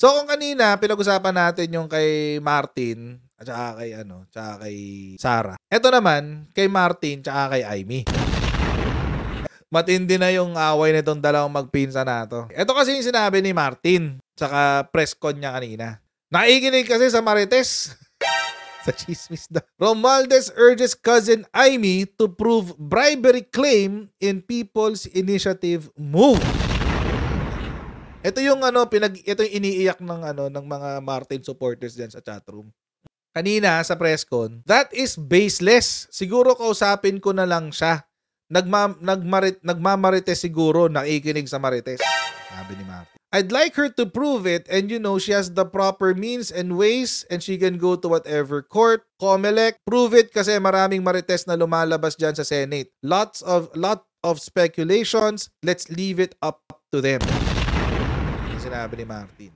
So kung kanina pinag-usapan natin yung kay Martin at saka kay tsaka kay Sarah. Ito naman kay Martin tsaka kay Aimee. Matindi na yung away nitong dalawang magpinsan na to. Ito kasi yung sinabi ni Martin tsaka press con niya kanina. Nakikinig kasi sa Marites. Sa chismis daw. Romualdez urges cousin Aimee to prove bribery claim in People's Initiative move. Ito yung ito yung iniiyak ng mga Martin supporters diyan sa chatroom. Kanina sa press con, that is baseless. Siguro kausapin ko na lang siya. Nagmamarites siguro, nakikinig sa Marites. Sabi ni Martin. I'd like her to prove it, and she has the proper means and ways and she can go to whatever court, COMELEC, prove it kasi maraming Marites na lumalabas dyan sa Senate. Lot of speculations, let's leave it up to them. Yung sinabi ni Martin.